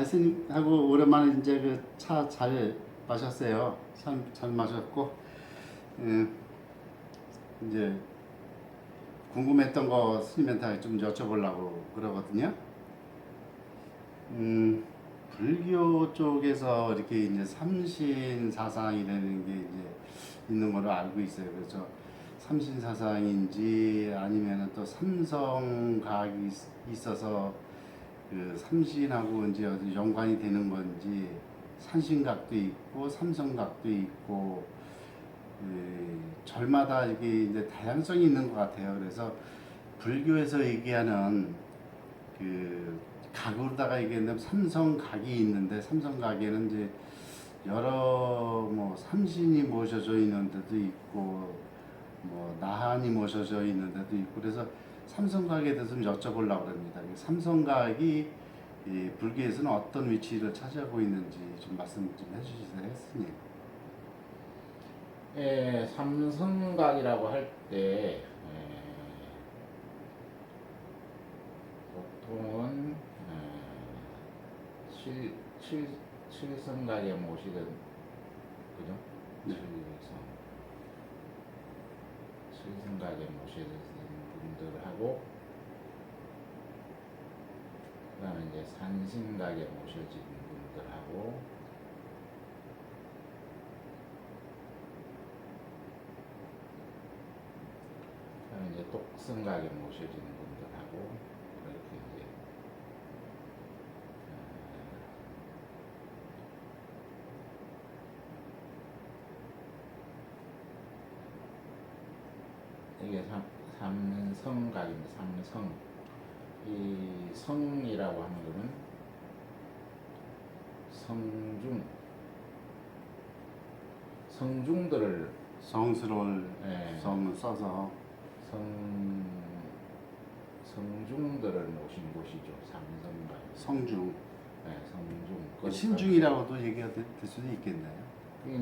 스님하고 오랜만에 이제 그 차 잘 마셨어요. 참 잘 마셨고, 음, 이제 궁금했던 거 스님한테 좀 여쭤보려고 그러거든요. 음, 불교 쪽에서 이렇게 이제 삼신 사상이라는 게 이제 있는 걸로 알고 있어요. 그래서 삼신 사상인지 아니면은 또 삼성각이 있어서 그 삼신하고 이제 어디 연관이 되는 건지 산신각도 있고 삼성각도 있고 절마다 이게 이제 다양성이 있는 것 같아요. 그래서 불교에서 얘기하는 그 각으로다가 얘기하면 삼성각이 있는데 삼성각에는 이제 여러 뭐 삼신이 모셔져 있는 데도 있고 뭐 나한이 모셔져 있는 데도 있고 그래서 삼성각에 대해서 좀 여쭤보려고 합니다. 삼성각이 이 불교에서는 어떤 위치를 차지하고 있는지 좀 말씀 좀 해주시세요, 스님. 예, 삼성각이라고 할 때 보통은 칠성각에 모시던 그죠? 네. 칠성각에 모시던 분들하고 그다음에 이제 산신각에 모셔진 분들하고 그다음에 이제 똑성각에 모셔진 분들하고 그렇게 이제 이게 삼성각입니다. 삼성. 이 성이라고 하는 거는 성중들을 성스러울 예, 성을 써서 성 성중들을 모신 곳이죠. 삼성각. 성중, 예, 성중. 신중이라고도 얘기가 될 수도 있겠네요.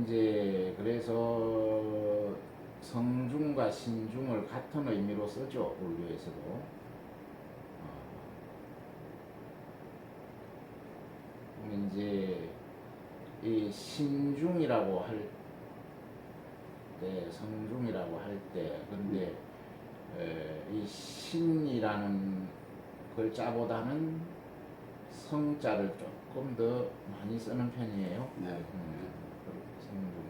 이제 그래서 성중과 신중을 같은 의미로 쓰죠. 불교에서도. 이제 이 신중이라고 할 때, 성중이라고 할 때, 근데 이 신이라는 글자보다는 성자를 조금 더 많이 쓰는 편이에요. 네. 성중.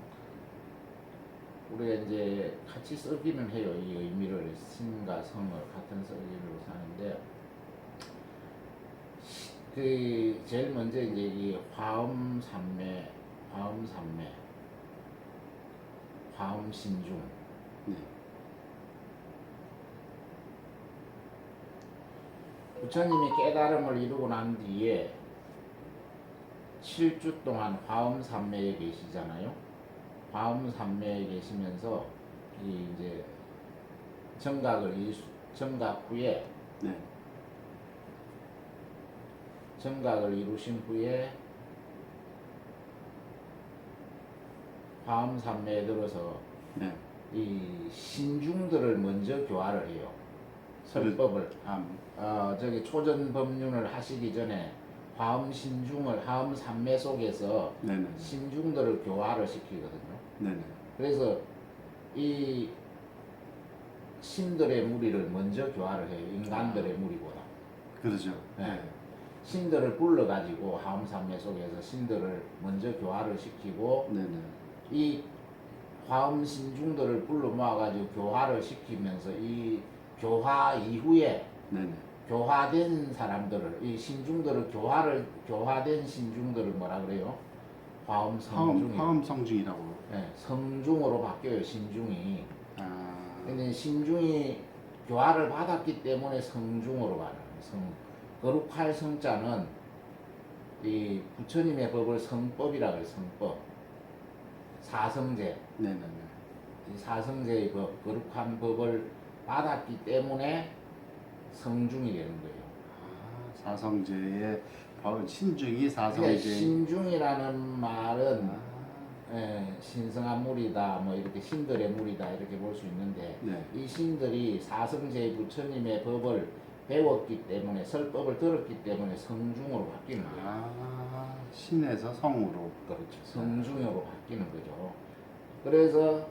우리가 이제 같이 쓰기는 해요. 이 의미를 신과 성을 같은 의미로 사는데. 그 제일 먼저 이제 이 화엄삼매, 화엄신중. 네. 부처님이 깨달음을 이루고 난 뒤에 7주 동안 화엄삼매에 계시잖아요. 화엄삼매에 계시면서 이 이제 정각 후에 네. 정각을 이루신 후에 화엄삼매에 들어서 네. 이 신중들을 먼저 교화를 해요. 설법을. 저기 초전법륜을 하시기 전에 화엄삼매 속에서 네네. 신중들을 교화를 시키거든요. 네네. 그래서 이 신들의 무리를 먼저 교화를 해요. 인간들의 무리보다. 그러죠. 네. 신들을 불러가지고 화엄삼매 속에서 신들을 먼저 교화를 시키고 네네. 이 화엄신중들을 불러 모아가지고 교화를 시키면서 이 교화 이후에 네네. 교화된 사람들을 이 신중들을 교화된 신중들을 뭐라 그래요? 화엄성중이. 화엄성중이라고. 네, 성중으로 바뀌어요. 신중이. 아. 근데 신중이 교화를 받았기 때문에 성중으로 가는 거룩할 성자는 이 부처님의 법을 성법이라 그래요. 성법. 사성제. 네네네. 이 사성제의 법, 거룩한 법을 받았기 때문에 성중이 되는 거예요. 사성제의 신중이 사성제. 그러니까 신중이라는 말은 신성한 무리다, 뭐 이렇게 신들의 무리다 이렇게 볼 수 있는데 네. 이 신들이 사성제의 부처님의 법을 배웠기 때문에 설법을 들었기 때문에 성중으로 바뀌는 거예요. 아, 신에서 성으로. 그렇죠. 성중으로 바뀌는 거죠. 그래서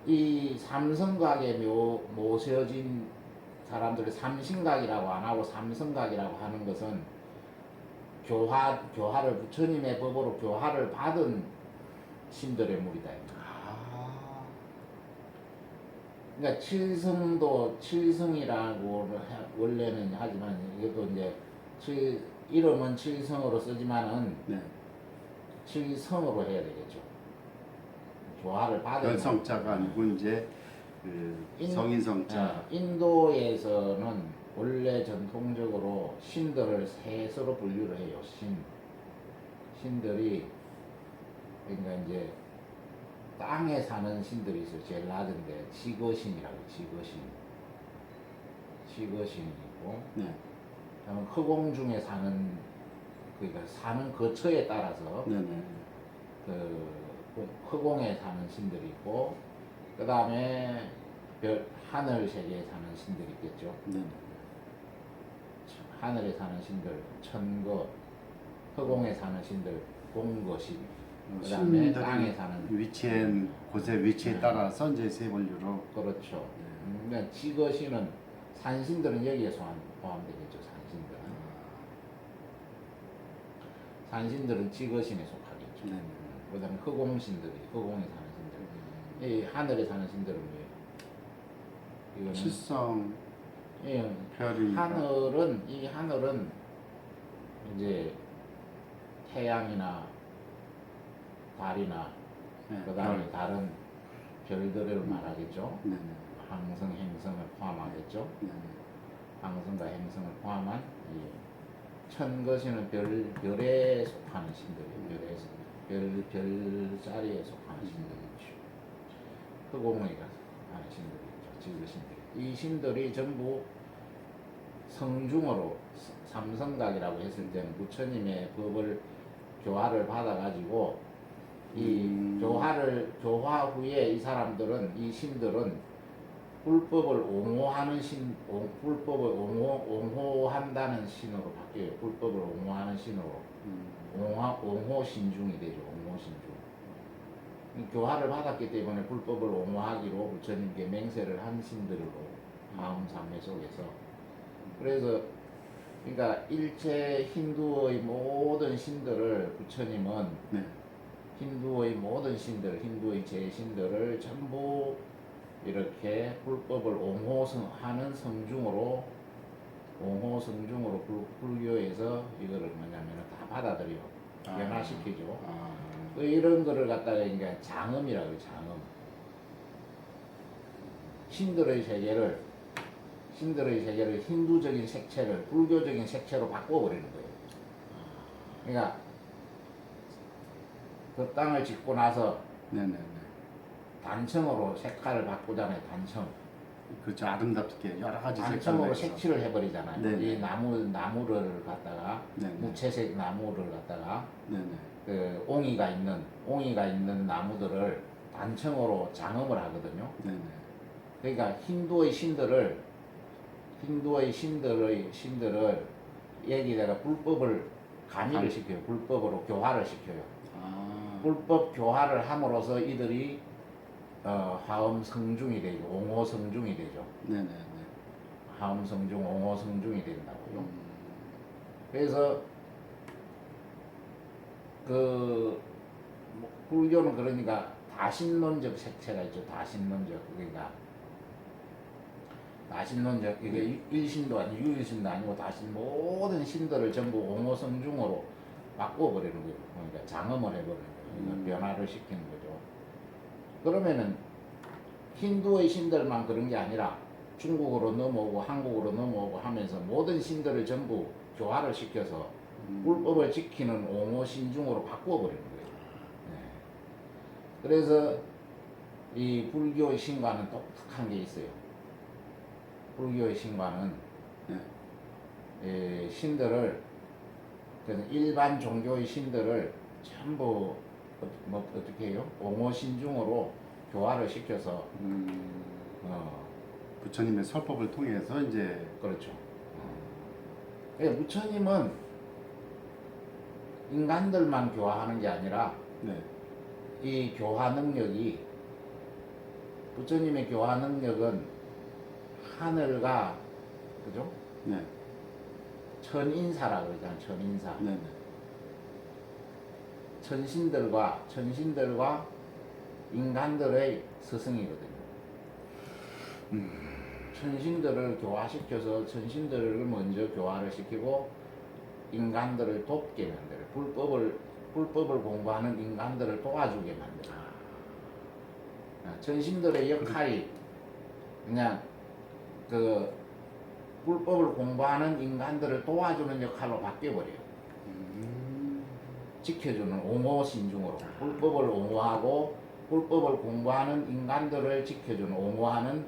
이 삼성각에 모셔진 사람들이 삼신각이라고 안 하고 삼성각이라고 하는 것은 교화를 부처님의 법으로 교화를 받은 신들의 무리다. 아, 그러니까 칠성도 칠성이라고 원래는 하지만 이것도 이제 이름은 칠성으로 쓰지만은 네. 칠성으로 해야 되겠죠. 교화를 받은 연성자가 아니고 이제 그 성인성자. 인도에서는 원래 전통적으로 신들을 셋으로 분류를 해요. 신들이 그러니까 이제 땅에 사는 신들이 있어요. 제일 낮은데 지거신이라고 지거신이고 네. 그다음에 흑공 중에 사는 그러니까 사는 거처에 따라서 네네. 그 흑공에 사는 신들이 있고 그 다음에 하늘 세계에 사는 신들이 있겠죠. 네네. 하늘에 사는 신들 천거, 흑공에 사는 신들 공거신, 그 다음에 땅에 사는 위치엔 곳의 위치에 네. 따라서 이제 세 분류로. 그렇죠. 그러니까 지거신은 산신들은 여기에 포함되겠죠. 산신들은 지거신에 속하겠죠. 네네. 그 다음에 흑공신들이 흑공에 사는 신들, 이 하늘에 사는 신들은 뭐예요? 이거는 칠성 예, 별이니까. 하늘은 이제 태양이나 달이나 네, 그다음에 별. 다른 별들을 말하겠죠. 네네. 항성, 행성을 포함하겠죠. 네네. 항성과 행성을 포함한 이 천거신은 별에 속하는 신들이에요. 별자리에 속하는 신들이죠. 흑공에 속하는 신들이죠. 지구신들. 이 신들이 전부 성중으로 삼성각이라고 했을 때는 부처님의 법을 교화를 받아가지고 이 교화 후에 이 사람들은 이 신들은 불법을 옹호하는 불법을 옹호한다는 신으로 바뀌어요. 불법을 옹호하는 신으로 옹호 신중이 되죠. 옹호 신중. 교화를 받았기 때문에 불법을 옹호하기로 부처님께 맹세를 한 신들로 다음 삼매 속에서 그래서 그러니까 일체 힌두의 모든 신들을 부처님은 네. 힌두의 모든 신들, 힌두의 제신들을 전부 이렇게 불법을 옹호하는 성중으로 불교에서 이거를 뭐냐면 다 받아들여 변화시키죠. 또 이런 거를 갖다가 이제 장엄이라고 해요. 장엄. 신들의 세계를 힌두적인 색채를 불교적인 색채로 바꿔버리는 거예요. 그러니까 그 땅을 짓고 나서 네네네. 단청으로 색깔을 바꾸잖아요. 단청. 그렇죠. 아름답게 여러 가지 단청으로 색깔로 색칠을 해버리잖아요. 네네. 이 나무를 갖다가 네네. 무채색 나무를 갖다가 네네. 그 옹이가 있는 나무들을 단청으로 장엄을 하거든요. 네네. 그러니까 힌두의 신들을 여기다가 불법을 가미를 시켜요. 불법으로 교화를 시켜요. 불법 교화를 함으로써 이들이 화엄 성중이 되죠. 옹호 성중이 되죠. 네네네. 화엄 성중, 옹호 성중이 된다고요. 그래서 그 불교는 그러니까 다신론적 색채가 있죠. 다신론적 이게 일신도 아니고 유일신도 아니고 모든 신들을 전부 옹호 성중으로 바꿔버리는 거예요. 그러니까 장엄을 해버리는 거예요. 그러니까 변화를 시키는 거죠. 그러면은 힌두의 신들만 그런 게 아니라 중국으로 넘어오고 한국으로 넘어오고 하면서 모든 신들을 전부 교화를 시켜서 불법을 지키는 옹호 신중으로 바꿔버리는 거예요. 네. 그래서 이 불교의 신과는 독특한 게 있어요. 불교의 신과는 신들을 그래서 일반 종교의 신들을 전부 어떻게 해요? 옹호 신중으로 교화를 시켜서 부처님의 설법을 통해서 이제 그렇죠. 부처님은 인간들만 교화하는 게 아니라 네. 이 교화 능력이 부처님의 교화 능력은 하늘과 그죠? 네. 천인사라 그러잖아요. 천인사. 네. 네. 천신들과 인간들의 스승이거든요. 천신들을 교화시켜서 천신들을 먼저 교화를 시키고 인간들을 돕게 만들어. 불법을 공부하는 인간들을 도와주게 만들어. 천신들의 역할이 그냥 그 불법을 공부하는 인간들을 도와주는 역할로 바뀌어버려요. 지켜주는 옹호신중으로 불법을 옹호하고 불법을 공부하는 인간들을 지켜주는 옹호하는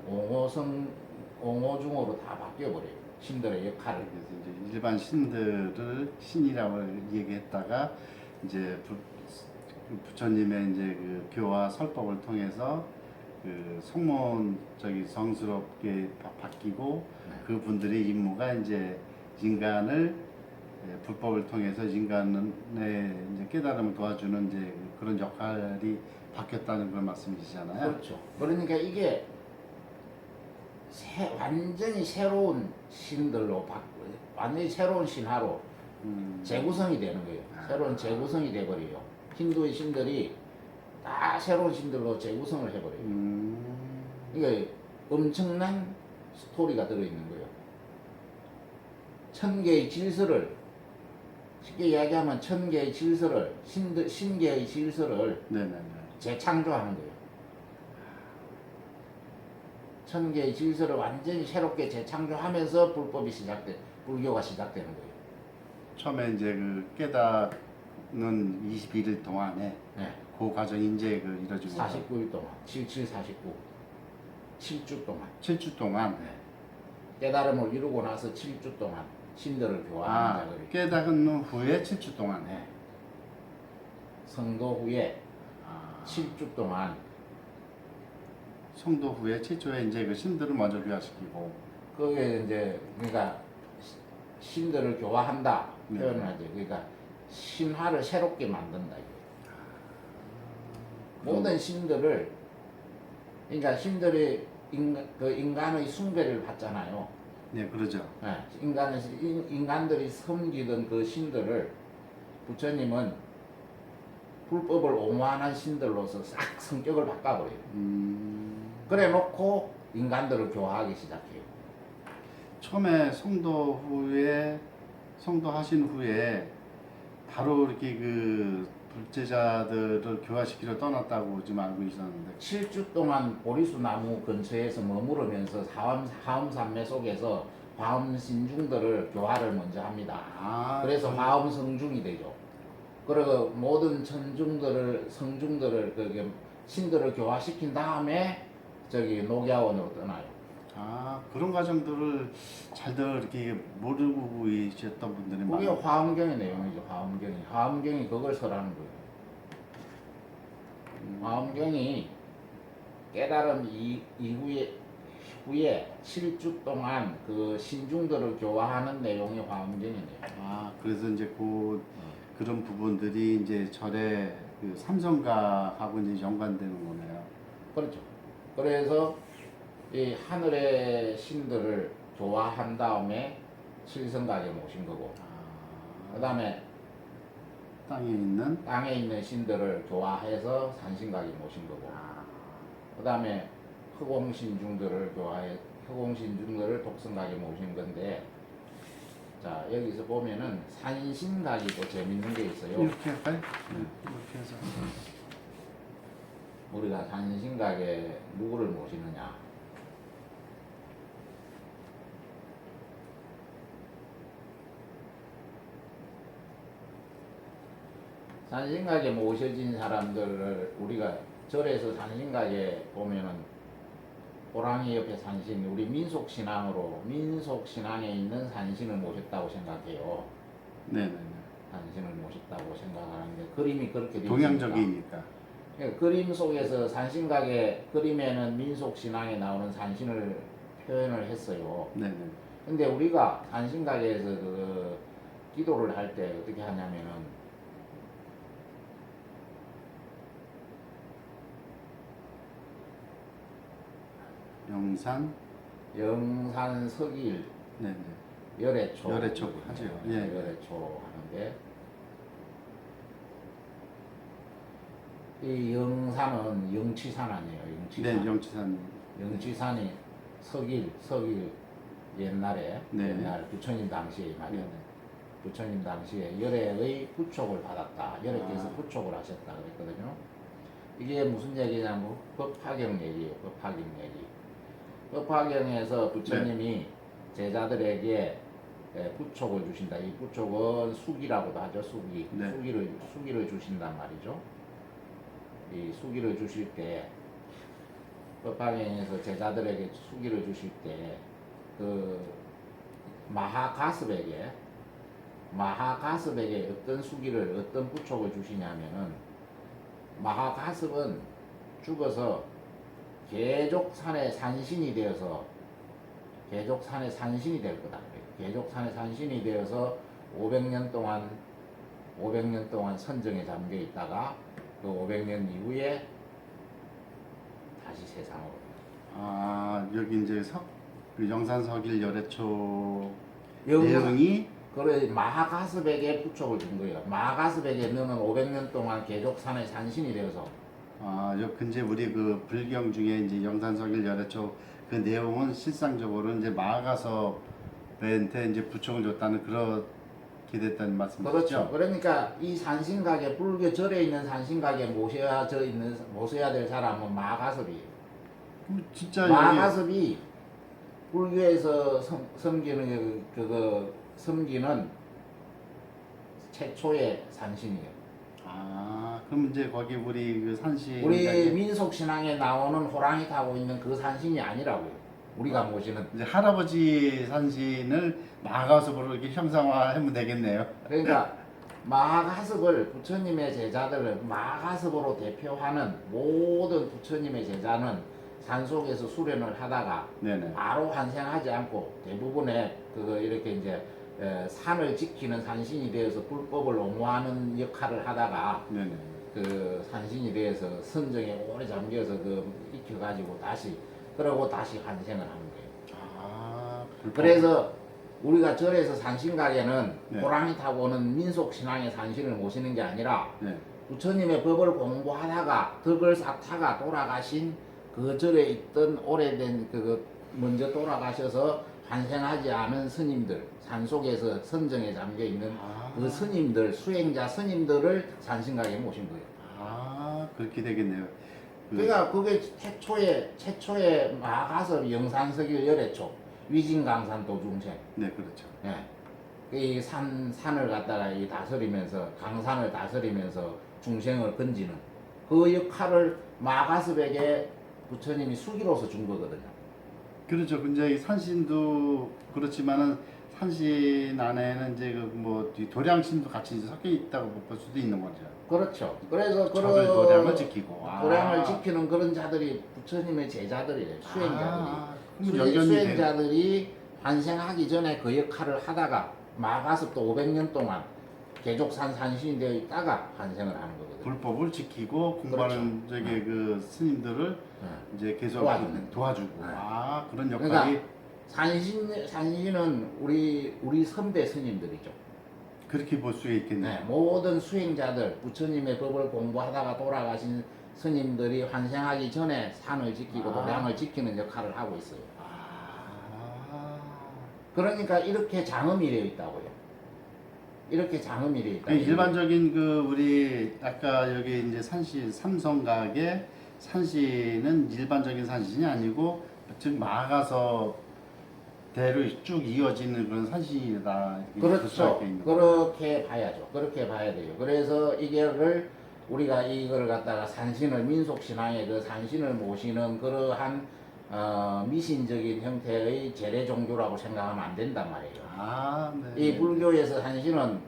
옹호중으로 다 바뀌어버려요. 신들의 역할을. 그래서 이제 일반 신들을 신이라고 얘기했다가 이제 부처님의 이제 그 교화 설법을 통해서 그 성문적이 성스럽게 바뀌고 그 분들의 임무가 이제 인간을 불법을 통해서 인간의 이제 깨달음을 도와주는 이제 그런 역할이 바뀌었다는 걸 말씀이시잖아요. 그렇죠. 그러니까 이게 완전히 새로운 신들로 완전히 새로운 신화로 재구성이 되는 거예요. 새로운 재구성이 돼버려요. 힌두의 신들이 다 새로운 신들로 재구성을 해버려요. 그러니까 엄청난 스토리가 들어있는 거예요. 1000개의 질서를 쉽게 이야기하면 1000개의 질서를 신계의 질서를 네네네. 재창조하는 거예요. 1000개의 질서를 완전히 새롭게 재창조하면서 불교가 시작되는 거예요. 처음에 이제 그 깨닫는 21일 동안에 네. 그 과정이 이제 그 이루어지고 49일 동안, 7749, 7주 동안. 7주 동안 네. 깨달음을 이루고 나서 7주 동안 신들을 교화하는 작업을. 깨닫는 후에 7주 동안 네. 성도 후에 7주 동안 성도 후에 7주에 이제 그 신들을 먼저 교화시키고 그게 이제 그러니까 신들을 교화한다 네. 표현을 하죠. 그러니까 신화를 새롭게 만든다. 모든 신들을 그러니까 신들이 인간의 숭배를 받잖아요. 네 그러죠. 네, 인간들이 섬기던 그 신들을 부처님은 불법을 옹호하는 신들로서 싹 성격을 바꿔버려요. 그래 놓고 인간들을 교화하기 시작해요. 처음에 성도하신 후에 바로 이렇게 그 불제자들을 교화시키러 떠났다고 지금 알고 있었는데 7주 동안 보리수 나무 근처에서 머무르면서 화엄산매 속에서 화엄신중들을 교화를 먼저 합니다. 그래서 화엄성중이 되죠. 그리고 모든 성중들을 신들을 교화시킨 다음에 저기 녹야원으로 떠나요. 그런 과정들을 잘들 이렇게 모르고 계셨던 분들이 그게 많아요. 화엄경의 내용이죠. 화엄경이 그걸 설하는 거예요. 화엄경이 깨달음 후에 7주 동안 그 신중들을 교화하는 내용이 화엄경이네요. 그래서 이제 그런 부분들이 이제 절의 그 삼성각하고 이제 연관되는 거네요. 그렇죠. 그래서 이 하늘의 신들을 교화한 다음에 칠성각에 모신 거고, 그 다음에 땅에 있는 신들을 교화해서 산신각에 모신 거고, 그 다음에 흑공신중들을 흑공신중들을 독성각에 모신 건데, 자 여기서 보면은 산신각이 또 재밌는 게 있어요. 이렇게 할까요? 이렇게 해서 우리가 산신각에 누구를 모시느냐? 산신각에 모셔진 사람들을 우리가 절에서 산신각에 보면은 호랑이 옆에 산신, 우리 민속신앙에 있는 산신을 모셨다고 생각해요. 네네네. 산신을 모셨다고 생각하는데 그림이 그렇게 되어 동양적이니까. 그러니까 그림 속에서 산신각의 그림에는 민속신앙에 나오는 산신을 표현을 했어요. 네네. 근데 우리가 산신가게에서 그 기도를 할 때 어떻게 하냐면은 영산, 영산석일 네네. 열애초 열애초 하죠. 예. 열애초 하는데 이 영산은 영치산 아니에요. 영치산. 네, 영치산. 영치산이 석일 옛날에 네. 옛날 부처님 당시에 말이야. 네. 부처님 당시에 열애의 부촉을 받았다. 열애께서 아. 부촉을 하셨다 그랬거든요. 이게 무슨 얘기냐면 법화경 얘기예요. 법화경 얘기. 법화경에서 부처님이 제자들에게 부촉을 주신다. 이 부촉은 수기라고도 하죠. 수기. 네. 수기를 주신단 말이죠. 이 수기를 주실 때 법화경에서 제자들에게 수기를 주실 때 그 마하가습에게 어떤 수기를 어떤 부촉을 주시냐면은 마하가습은 죽어서 계족산의 산신이 되어서 계족산의 산신이 될 거다. 계족산의 산신이 되어서 500년 동안 선정에 잠겨 있다가 그 500년 이후에 다시 세상으로. 아, 여기 이제 그 영산석일 열애초 영산- 내용이 그래 마하가습에게 부촉을 준 거예요. 마하가습에게 너는 500년 동안 계족산의 산신이 되어서 요 근제 우리 그 불경 중에 이제 영산석일 열애초 그 내용은 실상적으로 이제 마가서한테 이제 부총을 줬다는 그렇게 됐다는 말씀이시죠? 그렇죠. 그러니까 이 산신각에 불교 절에 있는 산신각에 모셔야 될 사람은 마하가습이에요. 진짜 여기 마하가습이 불교에서 섬기는 최초의 산신이에요. 그럼 이제 거기 우리 그 산신 우리 민속 신앙에 나오는 호랑이 타고 있는 그 산신이 아니라고요. 우리가 모시는. 이제 할아버지 산신을 마가섭으로 이렇게 형상화하면 되겠네요. 그러니까 마하가습을 부처님의 제자들을 마하가습으로 대표하는 모든 부처님의 제자는 산속에서 수련을 하다가 네네. 바로 환생하지 않고 대부분의 이렇게 이제 산을 지키는 산신이 되어서 불법을 옹호하는 역할을 하다가 네네. 그 산신이 되어서 선정에 오래 잠겨서 익혀가지고 그러고 다시 환생을 하는 거예요. 그래서 우리가 절에서 산신가게는 네. 호랑이 타고 오는 민속 신앙의 산신을 모시는 게 아니라 네. 부처님의 법을 공부하다가 덕을 쌓다가 돌아가신 그 절에 있던 오래된 먼저 돌아가셔서 환생하지 않은 스님들, 산속에서 선정에 잠겨 있는 그 스님들, 수행자 스님들을 산신가게에 모신 거예요. 그렇게 되겠네요. 그러니까 그게 최초의 마가섭 영산석일 열애초 위진강산 도중생. 네, 그렇죠. 예. 이 산을 갖다가 다스리면서 강산을 다스리면서 중생을 건지는 그 역할을 마가섭에게 부처님이 수기로서 준 거거든요. 그렇죠. 근데 이 산신도 그렇지만은 산신 안에는 이제 뭐 도량신도 같이 이제 섞여 있다고 볼 수도 있는 거죠. 그렇죠. 그래서 절을 도량을 지키고. 도량을 지키는 그런 자들이 부처님의 제자들이래요. 수행자들이. 연결이 수행자들이 환생하기 전에 그 역할을 하다가 마가섭도 500년 동안 계족산 산신이 되어 있다가 환생을 하는 거거든요. 불법을 지키고 공부하는 저기 그 스님들을 이제 계속 도와주고. 그런 역할이. 그러니까 산신은 우리 선배 스님들이죠. 그렇게 볼 수 있겠네요. 네, 모든 수행자들 부처님의 법을 공부하다가 돌아가신 스님들이 환생하기 전에 산을 지키고 도량을 지키는 역할을 하고 있어요. 그러니까 이렇게 장엄이 되어 있다고요. 이렇게 장엄이 되어 있다. 일반적인 우리 아까 여기 이제 산신 삼성각의 산신은 일반적인 산신이 아니고 즉 마가서 대로 쭉 이어지는 그런 산신이다. 그렇죠. 그렇게 봐야죠. 그렇게 봐야 돼요. 그래서 우리가 이걸 갖다가 산신을 민속 신앙의 그 산신을 모시는 그러한 미신적인 형태의 재래 종교라고 생각하면 안 된단 말이에요. 네. 이 불교에서 산신은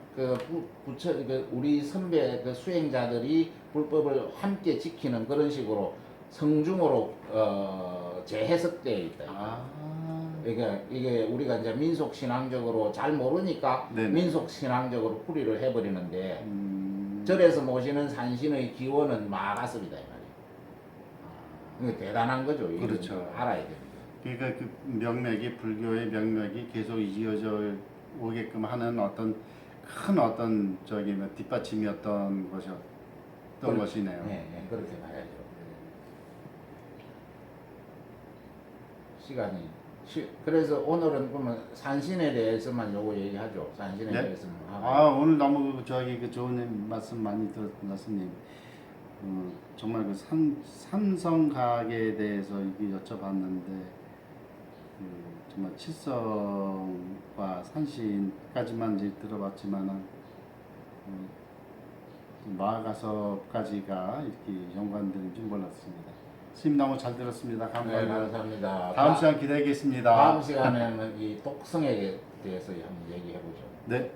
우리 선배 수행자들이 불법을 함께 지키는 그런 식으로 성중으로 재해석되어 있다. 이게 우리가 이제 민속 신앙적으로 잘 모르니까 네네. 민속 신앙적으로 풀이를 해버리는데 음. 절에서 모시는 산신의 기원은 마가섭이다 이 말이에요. 이게 대단한 거죠. 이거 그렇죠. 알아야 됩니다. 그러니까 그 명맥이 불교의 명맥이 계속 이어져 오게끔 하는 어떤 큰 어떤 저기 뭐 뒷받침이었던 것이었던 것이네요. 네, 네, 그렇게 봐야죠. 시간이 그래서 오늘은 그러면 산신에 대해서만 요거 얘기하죠. 산신에 네? 대해서만 하고. 아 오늘 너무 저기 그 좋은 말씀 많이 들었습니다, 스님. 정말 그 삼성각에 대해서 이게 여쭤봤는데 정말 칠성과 산신까지만 이제 들어봤지만은 마가서까지가 이렇게 연관되는 줄 몰랐습니다. 스님 너무 잘 들었습니다. 네, 감사합니다. 감사합니다. 다음 시간 기다리겠습니다. 다음 시간에는 이 독성에 대해서 한번 얘기해 보죠. 네.